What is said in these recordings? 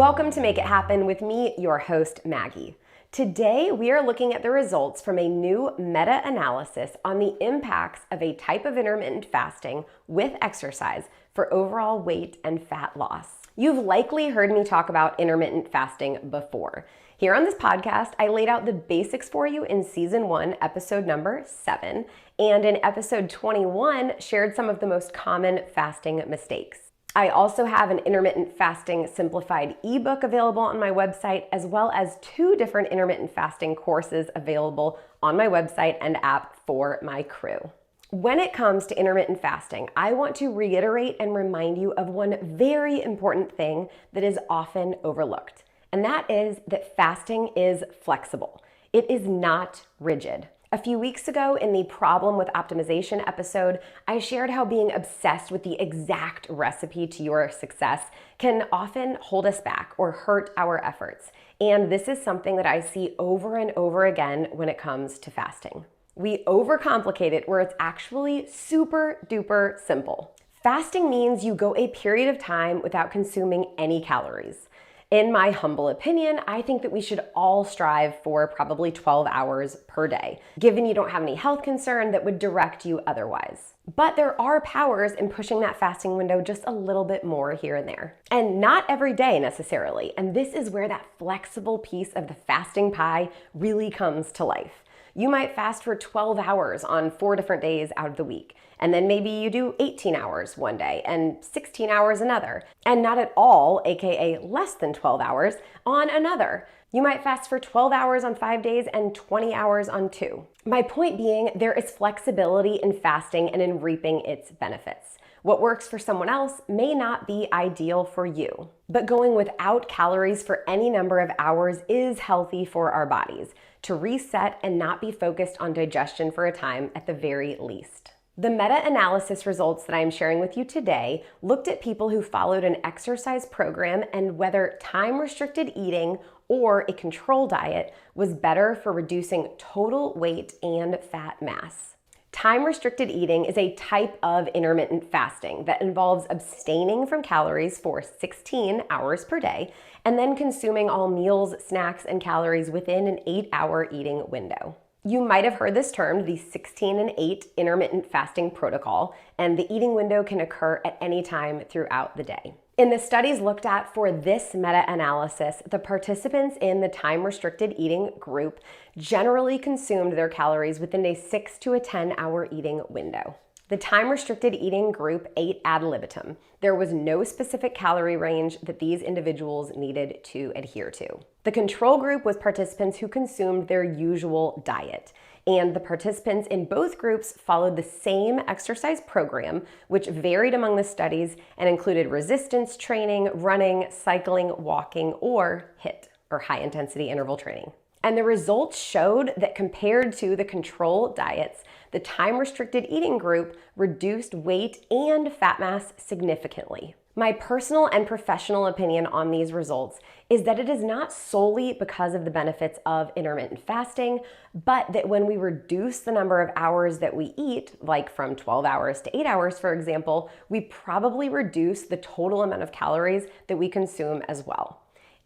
Welcome to Make It Happen with me, your host, Maggie. Today, we are looking at the results from a new meta-analysis on the impacts of a type of intermittent fasting with exercise for overall weight and fat loss. You've likely heard me talk about intermittent fasting before. Here on this podcast, I laid out the basics for you in season 1, episode number 7, and in episode 21, shared some of the most common fasting mistakes. I also have an intermittent fasting simplified ebook available on my website, as well as 2 different intermittent fasting courses available on my website and app for my crew. When it comes to intermittent fasting, I want to reiterate and remind you of one very important thing that is often overlooked, and that is that fasting is flexible. It is not rigid. A few weeks ago in the Problem with Optimization episode, I shared how being obsessed with the exact recipe to your success can often hold us back or hurt our efforts. And this is something that I see over and over again when it comes to fasting. We overcomplicate it where it's actually super duper simple. Fasting means you go a period of time without consuming any calories. In my humble opinion, I think that we should all strive for probably 12 hours per day, given you don't have any health concern that would direct you otherwise. But there are powers in pushing that fasting window just a little bit more here and there. And not every day necessarily. And this is where that flexible piece of the fasting pie really comes to life. You might fast for 12 hours on 4 different days out of the week. And then maybe you do 18 hours one day and 16 hours another. And not at all, aka less than 12 hours, on another. You might fast for 12 hours on 5 days and 20 hours on 2. My point being, there is flexibility in fasting and in reaping its benefits. What works for someone else may not be ideal for you. But going without calories for any number of hours is healthy for our bodies, to reset and not be focused on digestion for a time at the very least. The meta-analysis results that I'm sharing with you today looked at people who followed an exercise program and whether time-restricted eating or a control diet was better for reducing total weight and fat mass. Time-restricted eating is a type of intermittent fasting that involves abstaining from calories for 16 hours per day and then consuming all meals, snacks, and calories within an 8-hour eating window. You might have heard this termed the 16 and 8 intermittent fasting protocol, and the eating window can occur at any time throughout the day. In the studies looked at for this meta-analysis, the participants in the time-restricted eating group generally consumed their calories within a 6 to a 10-hour eating window. The time-restricted eating group ate ad libitum. There was no specific calorie range that these individuals needed to adhere to. The control group was participants who consumed their usual diet, and the participants in both groups followed the same exercise program, which varied among the studies and included resistance training, running, cycling, walking, or HIIT, or high-intensity interval training. And the results showed that compared to the control diets, the time-restricted eating group reduced weight and fat mass significantly. My personal and professional opinion on these results is that it is not solely because of the benefits of intermittent fasting, but that when we reduce the number of hours that we eat, like from 12 hours to 8 hours, for example, we probably reduce the total amount of calories that we consume as well.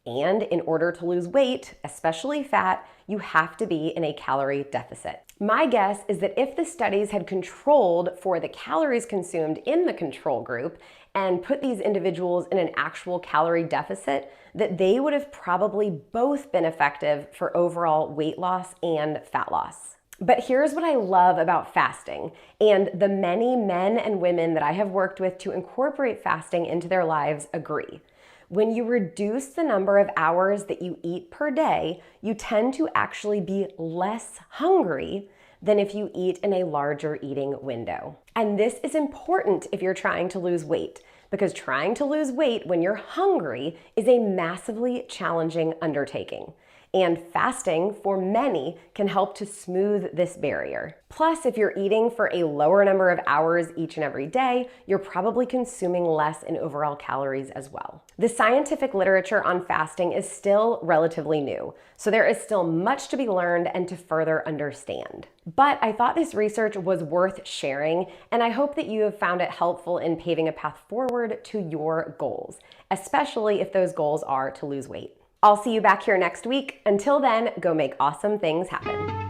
And in order to lose weight, especially fat, you have to be in a calorie deficit. My guess is that if the studies had controlled for the calories consumed in the control group and put these individuals in an actual calorie deficit, that they would have probably both been effective for overall weight loss and fat loss. But here's what I love about fasting, and the many men and women that I have worked with to incorporate fasting into their lives agree. When you reduce the number of hours that you eat per day, you tend to actually be less hungry than if you eat in a larger eating window. And this is important if you're trying to lose weight, because trying to lose weight when you're hungry is a massively challenging undertaking. And fasting, for many, can help to smooth this barrier. Plus, if you're eating for a lower number of hours each and every day, you're probably consuming less in overall calories as well. The scientific literature on fasting is still relatively new, so there is still much to be learned and to further understand. But I thought this research was worth sharing, and I hope that you have found it helpful in paving a path forward to your goals, especially if those goals are to lose weight. I'll see you back here next week. Until then, go make awesome things happen.